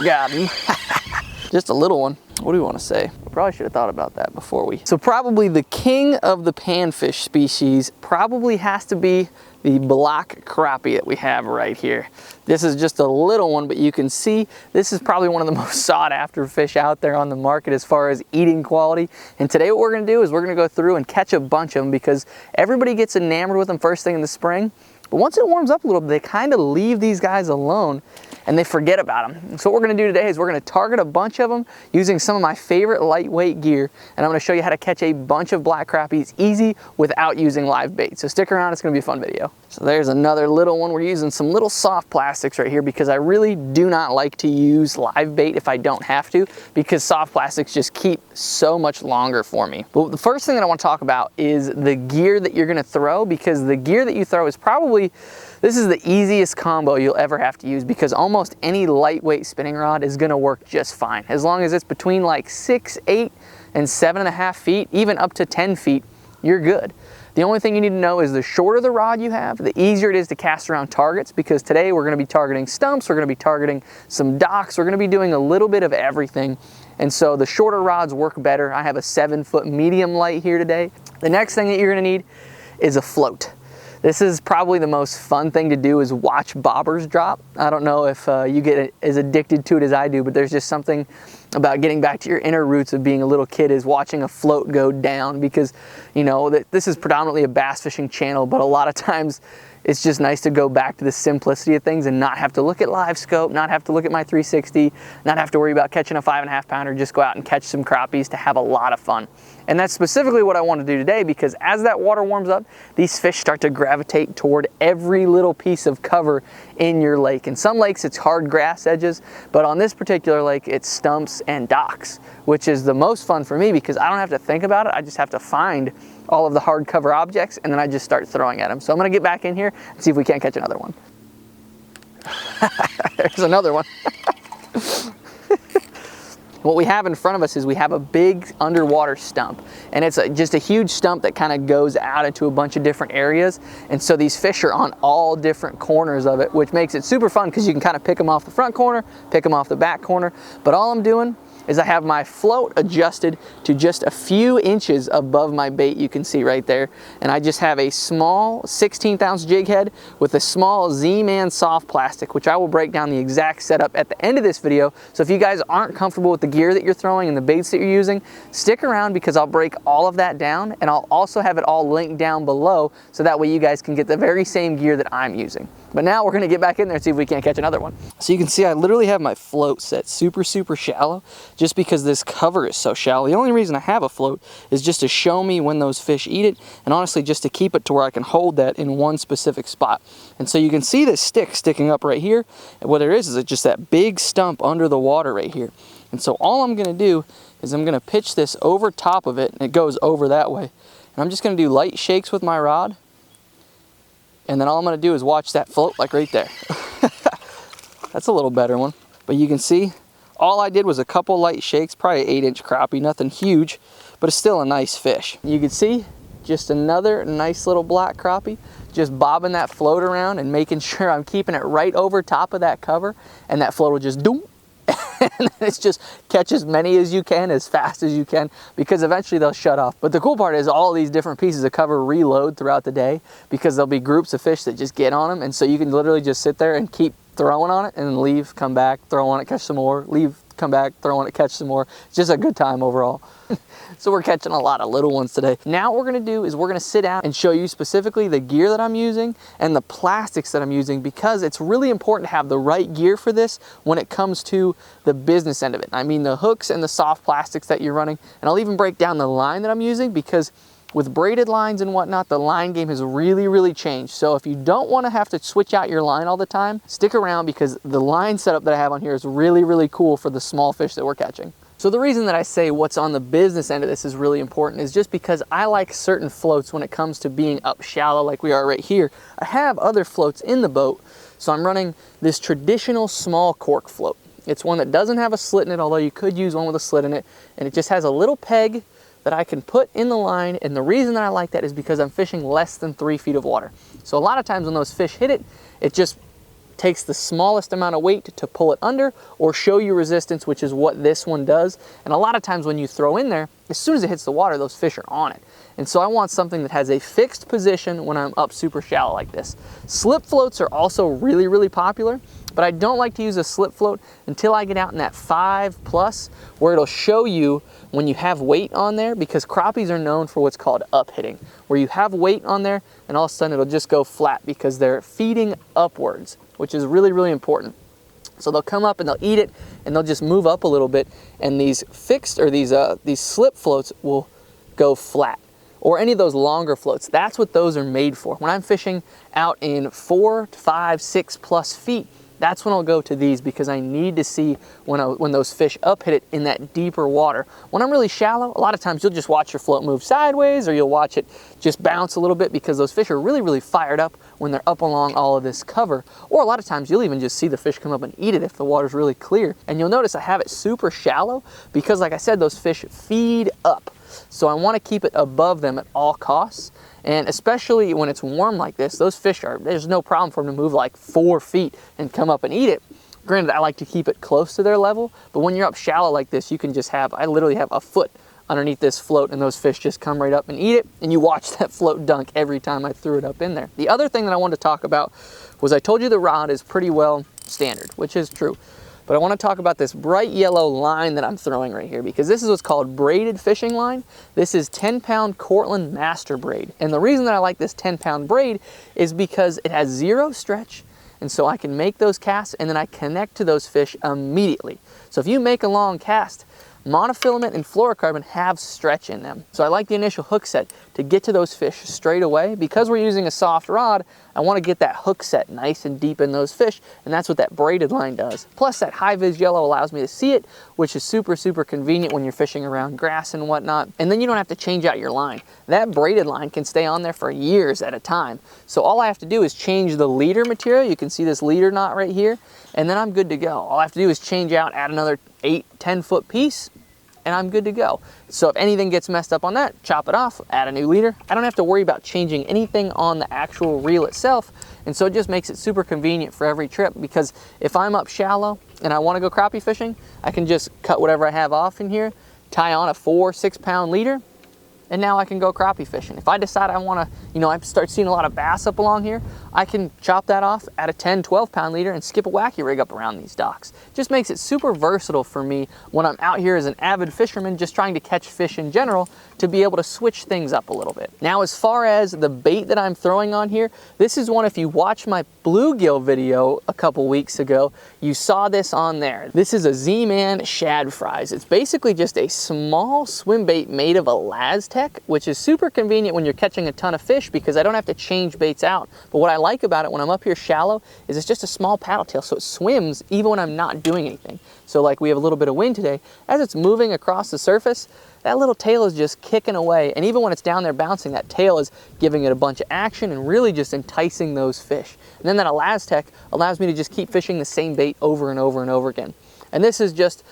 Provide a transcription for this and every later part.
Got him. Just a little one. What do we want to say? I probably should have thought about that before we. So probably the king of the panfish species probably has to be the black crappie that we have right here. This is just a little one, but you can see this is probably one of the most sought after fish out there on the market as far as eating quality. And today what we're gonna do is we're gonna go through and catch a bunch of them because everybody gets enamored with them first thing in the spring. But once it warms up a little bit, they kind of leave these guys alone and they forget about them. So what we're gonna do today is we're gonna target a bunch of them using some of my favorite lightweight gear, and I'm gonna show you how to catch a bunch of black crappies easy without using live bait. So stick around, it's gonna be a fun video. So there's another little one. We're using some little soft plastics right here because I really do not like to use live bait if I don't have to, because soft plastics just keep so much longer for me. But the first thing that I wanna talk about is the gear that you're gonna throw, because the gear that you throw is probably, this is the easiest combo you'll ever have to use, because almost any lightweight spinning rod is gonna work just fine. As long as it's between like 6, 8, and 7.5 feet, even up to 10 feet, you're good. The only thing you need to know is the shorter the rod you have, the easier it is to cast around targets, because today we're gonna be targeting stumps, we're gonna be targeting some docks, we're gonna be doing a little bit of everything. And so the shorter rods work better. I have a 7-foot medium light here today. The next thing that you're gonna need is a float. This is probably the most fun thing to do, is watch bobbers drop. I don't know if you get as addicted to it as I do, but there's just something about getting back to your inner roots of being a little kid, is watching a float go down, because you know that this is predominantly a bass fishing channel, but a lot of times it's just nice to go back to the simplicity of things and not have to look at live scope, not have to look at my 360, not have to worry about catching a 5.5 pounder, just go out and catch some crappies to have a lot of fun. And that's specifically what I want to do today, because as that water warms up, these fish start to gravitate toward every little piece of cover in your lake. In some lakes it's hard grass edges, but on this particular lake it's stumps and docks, which is the most fun for me because I don't have to think about it. I just have to find all of the hard cover objects and then I just start throwing at them. So I'm gonna get back in here and see if we can't catch another one. There's another one. What we have in front of us is we have a big underwater stump, and it's just a huge stump that kind of goes out into a bunch of different areas, and so these fish are on all different corners of it, which makes it super fun because you can kind of pick them off the front corner, pick them off the back corner. But all I'm doing is I have my float adjusted to just a few inches above my bait, you can see right there, and I just have a small 16th ounce jig head with a small Z-Man soft plastic, which I will break down the exact setup at the end of this video. So if you guys aren't comfortable with the gear that you're throwing and the baits that you're using, stick around because I'll break all of that down, and I'll also have it all linked down below so that way you guys can get the very same gear that I'm using. But now we're gonna get back in there and see if we can't catch another one. So you can see I literally have my float set super shallow, just because this cover is so shallow. The only reason I have a float is just to show me when those fish eat it, and honestly just to keep it to where I can hold that in one specific spot. And so you can see this stick sticking up right here, and what there is just that big stump under the water right here. And so all I'm gonna do is I'm gonna pitch this over top of it, and it goes over that way. And I'm just gonna do light shakes with my rod, and then all I'm gonna do is watch that float like right there. That's a little better one. But you can see, all I did was a couple light shakes, probably an 8-inch crappie, nothing huge, but it's still a nice fish. You can see just another nice little black crappie, just bobbing that float around and making sure I'm keeping it right over top of that cover, and that float will just doom. And it's just catch as many as you can, as fast as you can, because eventually they'll shut off. But the cool part is all these different pieces of cover reload throughout the day, because there'll be groups of fish that just get on them, and so you can literally just sit there and keep throwing on it and then leave, come back, throw on it, catch some more, leave, come back, throw on it, catch some more. It's just a good time overall. So we're catching a lot of little ones today. Now what we're gonna do is we're gonna sit down and show you specifically the gear that I'm using and the plastics that I'm using, because it's really important to have the right gear for this when it comes to the business end of it. I mean the hooks and the soft plastics that you're running, and I'll even break down the line that I'm using, because with braided lines and whatnot, the line game has really changed. So if you don't want to have to switch out your line all the time, stick around, because the line setup that I have on here is really cool for the small fish that we're catching. So the reason that I say what's on the business end of this is really important is just because I like certain floats when it comes to being up shallow like we are right here. I have other floats in the boat, so I'm running this traditional small cork float. It's one that doesn't have a slit in it, although you could use one with a slit in it, and it just has a little peg that I can put in the line, and the reason that I like that is because I'm fishing less than 3 feet of water. So a lot of times when those fish hit it, it just takes the smallest amount of weight to pull it under or show you resistance, which is what this one does. And a lot of times when you throw in there, as soon as it hits the water, those fish are on it. And so I want something that has a fixed position when I'm up super shallow like this. Slip floats are also really, really popular, but I don't like to use a slip float until I get out in that 5+, where it'll show you when you have weight on there, because crappies are known for what's called up hitting, where you have weight on there and all of a sudden it'll just go flat because they're feeding upwards, which is really, really important. So they'll come up and they'll eat it and they'll just move up a little bit, and these fixed or these slip floats will go flat. Or any of those longer floats, that's what those are made for. When I'm fishing out in 4 to 5, 6+ feet, that's when I'll go to these, because I need to see when those fish up hit it in that deeper water. When I'm really shallow, a lot of times you'll just watch your float move sideways, or you'll watch it just bounce a little bit, because those fish are really, really fired up when they're up along all of this cover. Or a lot of times you'll even just see the fish come up and eat it if the water's really clear. And you'll notice I have it super shallow because, like I said, those fish feed up. So I want to keep it above them at all costs. And especially when it's warm like this, those fish there's no problem for them to move like 4 feet and come up and eat it. Granted, I like to keep it close to their level, but when you're up shallow like this, you can just I literally have a foot underneath this float and those fish just come right up and eat it, and you watch that float dunk every time I threw it up in there. The other thing that I wanted to talk about was, I told you the rod is pretty well standard, which is true. But I want to talk about this bright yellow line that I'm throwing right here, because this is what's called braided fishing line. This is 10-pound Cortland Master braid. And the reason that I like this 10-pound braid is because it has zero stretch, and so I can make those casts and then I connect to those fish immediately. So if you make a long cast, monofilament and fluorocarbon have stretch in them. So I like the initial hook set to get to those fish straight away. Because we're using a soft rod, I want to get that hook set nice and deep in those fish, and that's what that braided line does. Plus that high vis yellow allows me to see it, which is super, super convenient when you're fishing around grass and whatnot. And then you don't have to change out your line. That braided line can stay on there for years at a time. So all I have to do is change the leader material. You can see this leader knot right here, and then I'm good to go. All I have to do is change out, add another 8-10 foot piece, and I'm good to go. So if anything gets messed up on that, chop it off, add a new leader. I don't have to worry about changing anything on the actual reel itself. And so it just makes it super convenient for every trip, because if I'm up shallow and I want to go crappie fishing, I can just cut whatever I have off in here, tie on a 4-6 pound leader, and now I can go crappie fishing. If I decide I want to, I start seeing a lot of bass up along here, I can chop that off, add a 10-12 pound leader, and skip a wacky rig up around these docks. Just makes it super versatile for me when I'm out here as an avid fisherman just trying to catch fish in general, to be able to switch things up a little bit. Now, as far as the bait that I'm throwing on here, this is one, if you watch my bluegill video a couple weeks ago, you saw this on there. This is a Z-Man shad fries. It's basically just a small swim bait made of Elastec, which is super convenient when you're catching a ton of fish, because I don't have to change baits out. But what I like about it when I'm up here shallow is it's just a small paddle tail, so it swims even when I'm not doing anything. So like we have a little bit of wind today, as it's moving across the surface, that little tail is just kicking away. And even when it's down there bouncing, that tail is giving it a bunch of action and really just enticing those fish. And then that Elastec allows me to just keep fishing the same bait over and over and over again. And this is just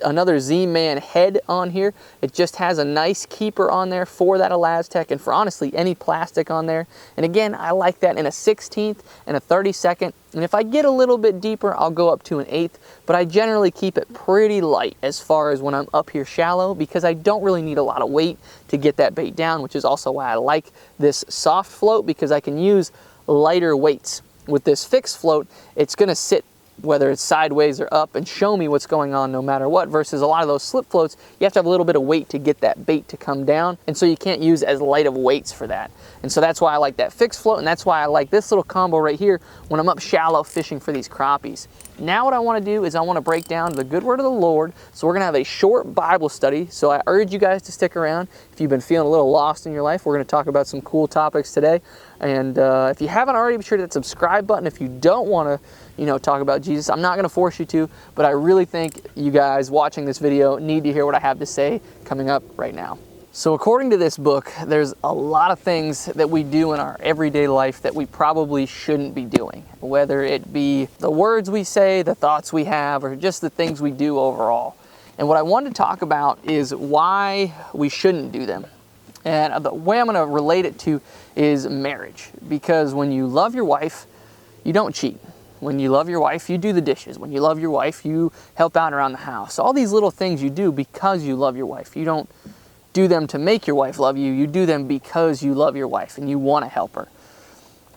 another Z-Man head on here. It just has a nice keeper on there for that Elastec, and for honestly any plastic on there. And again, I like that in a 1/16 and a 32nd. And if I get a little bit deeper, I'll go up to an 1/8, but I generally keep it pretty light as far as when I'm up here shallow, because I don't really need a lot of weight to get that bait down, which is also why I like this soft float, because I can use lighter weights. With this fixed float, it's gonna sit whether it's sideways or up and show me what's going on no matter what, versus a lot of those slip floats, you have to have a little bit of weight to get that bait to come down, and so you can't use as light of weights for that. And so that's why I like that fixed float, and that's why I like this little combo right here when I'm up shallow fishing for these crappies. Now what I want to do is I want to break down the good word of the Lord. So we're going to have a short Bible study. So I urge you guys to stick around. If you've been feeling a little lost in your life, we're going to talk about some cool topics today. And if you haven't already, be sure to hit that subscribe button. If you don't want to, talk about Jesus, I'm not going to force you to, but I really think you guys watching this video need to hear what I have to say coming up right now. So according to this book, there's a lot of things that we do in our everyday life that we probably shouldn't be doing, whether it be the words we say, the thoughts we have, or just the things we do overall. And what I wanted to talk about is why we shouldn't do them. And the way I'm going to relate it to is marriage. Because when you love your wife, you don't cheat. When you love your wife, you do the dishes. When you love your wife, you help out around the house. All these little things you do because you love your wife. You don't do them to make your wife love you. You do them because you love your wife and you want to help her.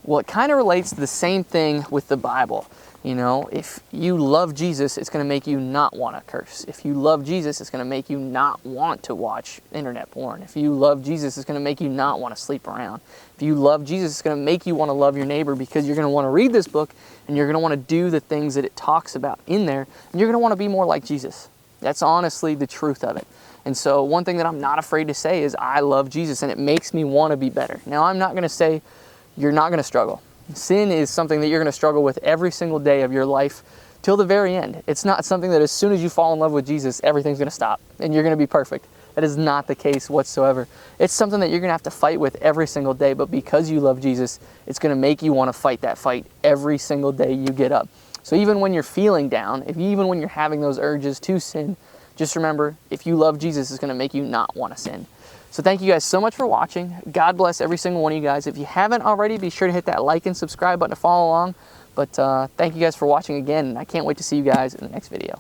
Well, it kind of relates to the same thing with the Bible. You know, if you love Jesus, it's going to make you not want to curse. If you love Jesus, it's going to make you not want to watch internet porn. If you love Jesus, it's going to make you not want to sleep around. If you love Jesus, it's going to make you want to love your neighbor, because you're going to want to read this book and you're going to want to do the things that it talks about in there, and you're going to want to be more like Jesus. That's honestly the truth of it. And so one thing that I'm not afraid to say is I love Jesus, and it makes me want to be better. Now, I'm not going to say you're not going to struggle. Sin is something that you're going to struggle with every single day of your life till the very end. It's not something that as soon as you fall in love with Jesus, everything's going to stop and you're going to be perfect. That is not the case whatsoever. It's something that you're going to have to fight with every single day, but because you love Jesus, it's going to make you want to fight that fight every single day you get up. So even when you're feeling down, even when you're having those urges to sin, just remember, if you love Jesus, it's going to make you not want to sin. So thank you guys so much for watching. God bless every single one of you guys. If you haven't already, be sure to hit that like and subscribe button to follow along. But thank you guys for watching again, and I can't wait to see you guys in the next video.